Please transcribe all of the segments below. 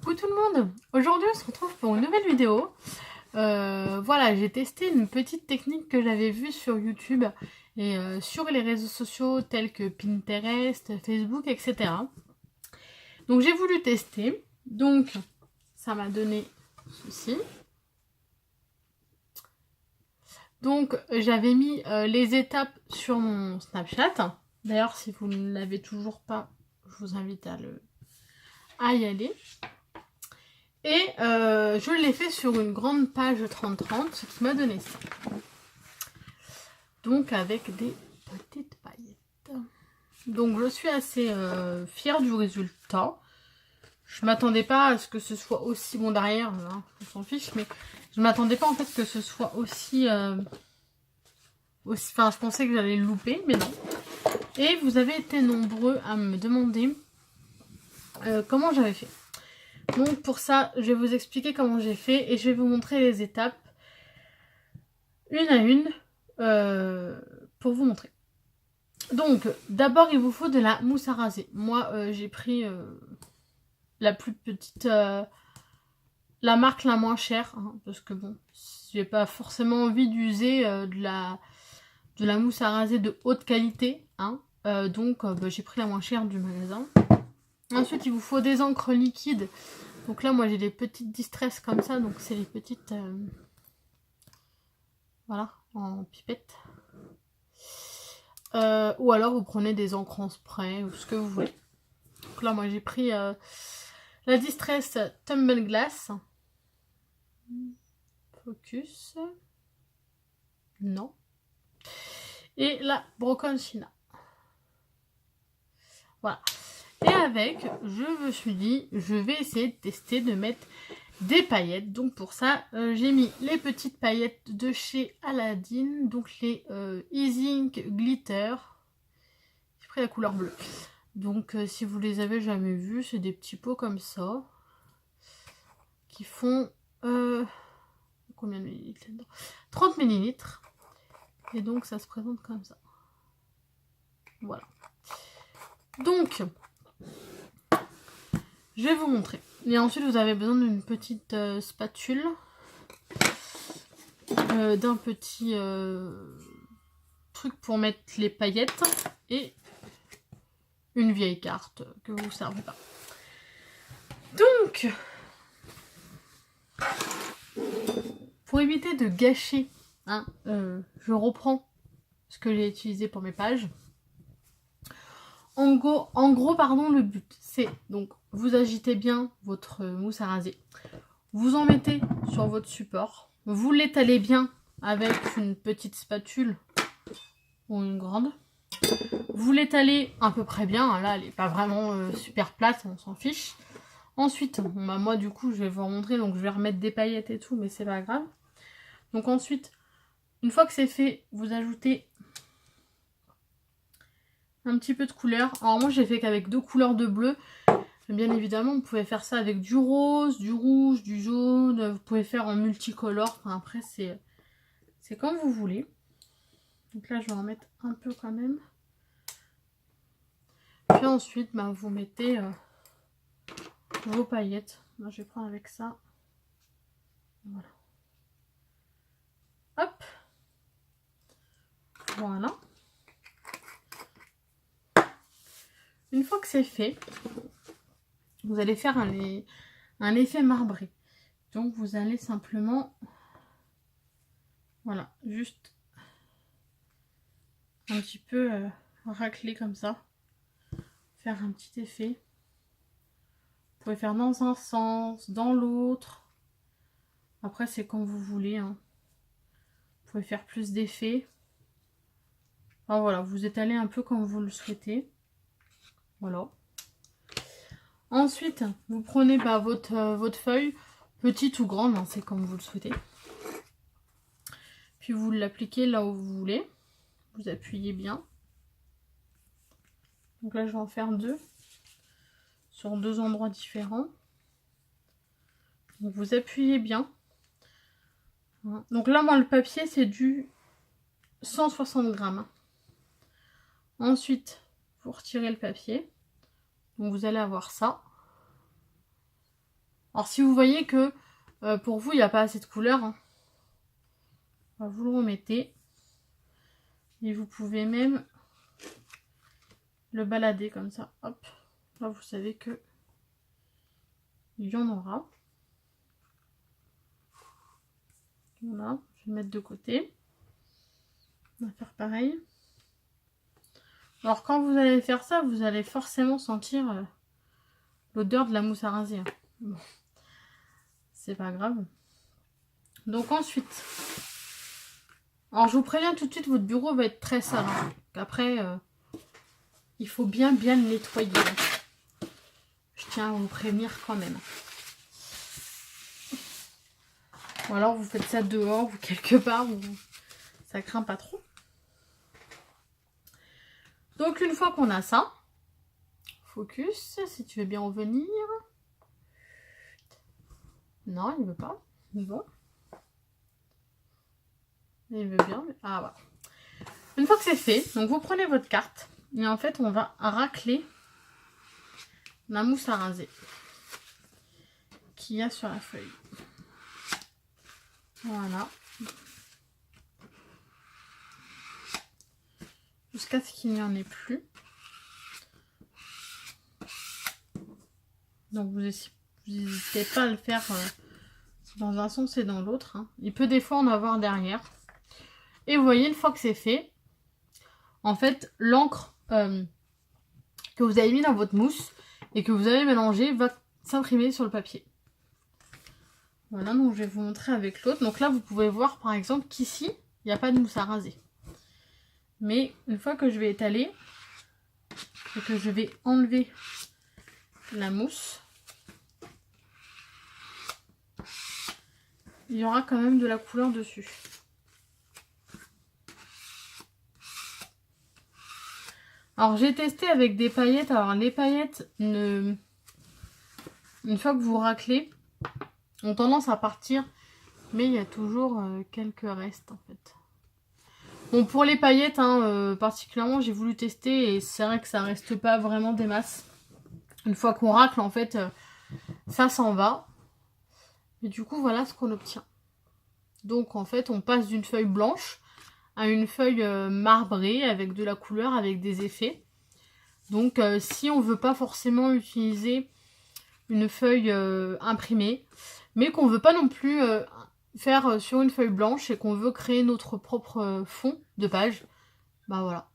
Coucou tout le monde. Aujourd'hui on se retrouve pour une nouvelle vidéo. Voilà, j'ai testé une petite technique que j'avais vue sur YouTube et sur les réseaux sociaux tels que Pinterest, Facebook, etc. Donc j'ai voulu tester. Donc ça m'a donné ceci. Donc j'avais mis les étapes sur mon Snapchat. D'ailleurs si vous ne l'avez toujours pas, je vous invite à y aller. Et je l'ai fait sur une grande page 30-30, ce qui m'a donné ça. Donc avec des petites paillettes. Donc je suis assez fière du résultat. Je m'attendais pas à ce que ce soit aussi bon derrière, hein, on s'en fiche, mais je m'attendais pas en fait que ce soit aussi... Enfin, je pensais que j'allais le louper, mais non. Et vous avez été nombreux à me demander comment j'avais fait. Donc pour ça, je vais vous expliquer comment j'ai fait et je vais vous montrer les étapes une à une pour vous montrer. Donc d'abord il vous faut de la mousse à raser. Moi j'ai pris la plus petite, la marque la moins chère, hein, parce que bon, j'ai pas forcément envie d'user de la mousse à raser de haute qualité, hein. Donc j'ai pris la moins chère du magasin. Ensuite il vous faut des encres liquides. Donc là moi j'ai des petites distress comme ça, donc c'est les petites voilà, en pipette. Ou alors vous prenez des encres en spray ou ce que vous voulez. Donc là moi j'ai pris la Distress Tumble Glass. Focus. Non. Et la Broken China. Voilà. Et avec, je me suis dit, je vais essayer de tester de mettre des paillettes. Donc pour ça, j'ai mis les petites paillettes de chez Aladdin. Donc les Easy Ink Glitter. J'ai pris la couleur bleue. Donc si vous les avez jamais vus, c'est des petits pots comme ça. Qui font... combien de millilitres là-dedans ? 30 millilitres. Et donc ça se présente comme ça. Voilà. Donc, je vais vous montrer. Et ensuite, vous avez besoin d'une petite spatule. D'un petit truc pour mettre les paillettes. Et une vieille carte que vous ne servez pas. Donc, pour éviter de gâcher, hein, je reprends ce que j'ai utilisé pour mes pages. En gros, pardon, le but, c'est donc vous agitez bien votre mousse à raser. Vous en mettez sur votre support. Vous l'étalez bien avec une petite spatule ou une grande. Vous l'étalez à peu près bien. Là, elle n'est pas vraiment super plate, on s'en fiche. Ensuite, bon, bah, moi du coup, je vais vous remontrer, donc je vais remettre des paillettes et tout, mais c'est pas grave. Donc ensuite, une fois que c'est fait, vous ajoutez un petit peu de couleur. Alors moi, j'ai fait qu'avec 2 couleurs de bleu. Bien évidemment, vous pouvez faire ça avec du rose, du rouge, du jaune. Vous pouvez faire en multicolore. Enfin, après, c'est comme vous voulez. Donc là, je vais en mettre un peu quand même. Puis ensuite, bah, vous mettez vos paillettes. Moi, je vais prendre avec ça. Voilà. Hop. Voilà. Une fois que c'est fait, vous allez faire un effet marbré. Donc, vous allez simplement... Voilà, juste un petit peu racler comme ça. Faire un petit effet. Vous pouvez faire dans un sens, dans l'autre. Après, c'est comme vous voulez, hein. Vous pouvez faire plus d'effets. Enfin, voilà, vous étalez un peu comme vous le souhaitez. Voilà. Ensuite, vous prenez votre feuille, petite ou grande, hein, c'est comme vous le souhaitez. Puis vous l'appliquez là où vous voulez. Vous appuyez bien. Donc là, je vais en faire 2. Sur 2 endroits différents. Donc vous appuyez bien. Donc là, moi, le papier, c'est du 160 grammes. Ensuite, vous retirez le papier. Donc vous allez avoir ça. Alors si vous voyez que pour vous il n'y a pas assez de couleur, hein, vous le remettez. Et vous pouvez même le balader comme ça. Hop. Là vous savez que il y en aura. Voilà, je vais mettre de côté. On va faire pareil. Alors quand vous allez faire ça, vous allez forcément sentir l'odeur de la mousse à raser. Bon. C'est pas grave. Donc ensuite, alors je vous préviens tout de suite, votre bureau va être très sale. Hein. Après, il faut bien le nettoyer. Je tiens à vous prévenir quand même. Ou alors vous faites ça dehors ou quelque part où ça craint pas trop. Donc une fois qu'on a ça, focus, si tu veux bien en venir. Non, il veut pas. Bon. Il veut bien. Mais... ah voilà. Une fois que c'est fait, donc vous prenez votre carte et en fait on va racler la mousse à raser qu'il y a sur la feuille. Voilà. Jusqu'à ce qu'il n'y en ait plus. Donc vous n'hésitez pas à le faire dans un sens et dans l'autre. Hein. Il peut des fois en avoir derrière. Et vous voyez, une fois que c'est fait, en fait, l'encre que vous avez mis dans votre mousse et que vous avez mélangé va s'imprimer sur le papier. Voilà, donc je vais vous montrer avec l'autre. Donc là, vous pouvez voir par exemple qu'ici, il n'y a pas de mousse à raser. Mais une fois que je vais étaler et que je vais enlever la mousse, il y aura quand même de la couleur dessus. Alors j'ai testé avec des paillettes. Alors les paillettes, une fois que vous raclez, ont tendance à partir. Mais il y a toujours quelques restes en fait. Bon, pour les paillettes, hein, particulièrement, j'ai voulu tester et c'est vrai que ça reste pas vraiment des masses. Une fois qu'on racle, en fait, ça s'en va. Et du coup, voilà ce qu'on obtient. Donc, en fait, on passe d'une feuille blanche à une feuille marbrée avec de la couleur, avec des effets. Donc, si on veut pas forcément utiliser une feuille imprimée, mais qu'on veut pas non plus... faire sur une feuille blanche et qu'on veut créer notre propre fond de page, bah voilà.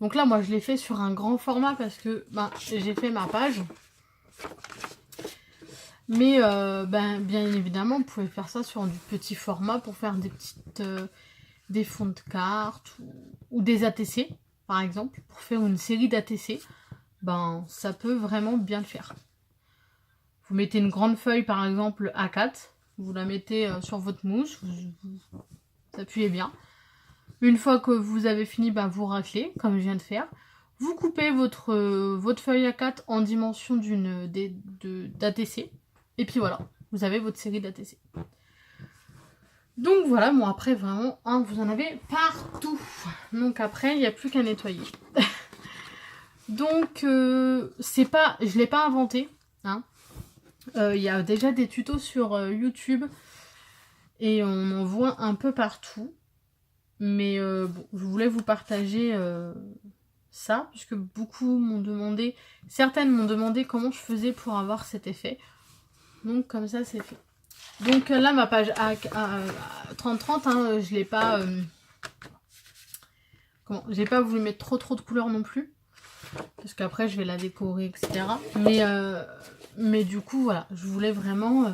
Donc là moi je l'ai fait sur un grand format parce que j'ai fait ma page. Mais bien évidemment vous pouvez faire ça sur du petit format pour faire des petites des fonds de cartes ou des ATC par exemple. Pour faire une série d'ATC, ça peut vraiment bien le faire. Vous mettez une grande feuille par exemple A4. Vous la mettez sur votre mousse, vous appuyez bien. Une fois que vous avez fini, vous raclez, comme je viens de faire. Vous coupez votre feuille A4 en dimension d'ATC. Et puis voilà, vous avez votre série d'ATC. Donc voilà, bon après vraiment, vous en avez partout. Donc après, il n'y a plus qu'à nettoyer. Donc, je ne l'ai pas inventé, hein. Il y a déjà des tutos sur YouTube et on en voit un peu partout. Mais bon, je voulais vous partager ça, puisque beaucoup m'ont demandé, certaines m'ont demandé comment je faisais pour avoir cet effet. Donc comme ça c'est fait. Donc là ma page à 30-30, je l'ai pas... j'ai pas voulu mettre trop de couleurs non plus. Parce qu'après je vais la décorer, etc. Mais du coup voilà, je voulais vraiment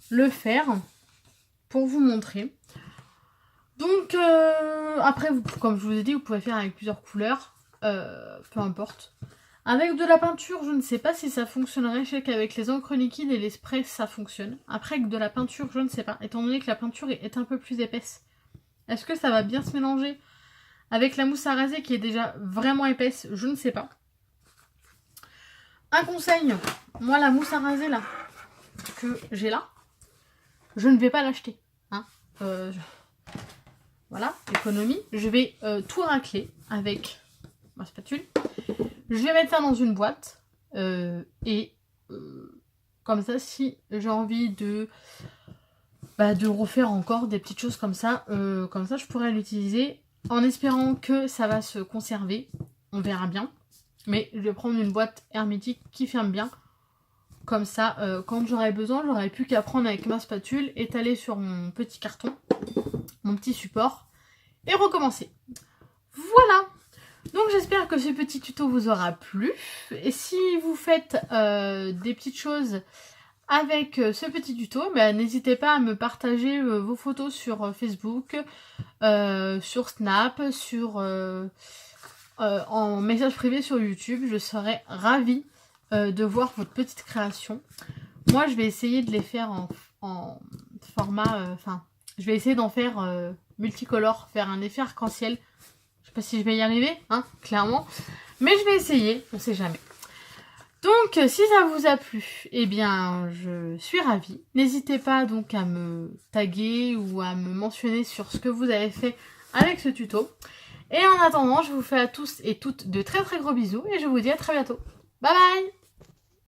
le faire pour vous montrer. Donc après, comme je vous ai dit, vous pouvez faire avec plusieurs couleurs, peu importe. Avec de la peinture, je ne sais pas si ça fonctionnerait. Je sais qu'avec les encres liquides et les sprays, ça fonctionne. Après, avec de la peinture, je ne sais pas. Étant donné que la peinture est un peu plus épaisse. Est-ce que ça va bien se mélanger avec la mousse à raser qui est déjà vraiment épaisse? Je ne sais pas. Un conseil, moi la mousse à raser là, que j'ai là, je ne vais pas l'acheter. Voilà, économie. Je vais tout racler avec ma spatule. Je vais mettre ça dans une boîte. Comme ça, si j'ai envie de refaire encore des petites choses comme ça je pourrais l'utiliser en espérant que ça va se conserver. On verra bien. Mais je vais prendre une boîte hermétique qui ferme bien. Comme ça, quand j'aurai besoin, j'aurai plus qu'à prendre avec ma spatule, étaler sur mon petit carton, mon petit support, et recommencer. Voilà. Donc j'espère que ce petit tuto vous aura plu. Et si vous faites des petites choses avec ce petit tuto, n'hésitez pas à me partager vos photos sur Facebook, sur Snap, en message privé sur YouTube. Je serais ravie de voir votre petite création. Moi, je vais essayer de les faire en format... je vais essayer d'en faire multicolore, faire un effet arc-en-ciel. Je sais pas si je vais y arriver, hein, clairement. Mais je vais essayer, on sait jamais. Donc, si ça vous a plu, eh bien, je suis ravie. N'hésitez pas donc à me taguer ou à me mentionner sur ce que vous avez fait avec ce tuto. Et en attendant, je vous fais à tous et toutes de très très gros bisous et je vous dis à très bientôt. Bye bye!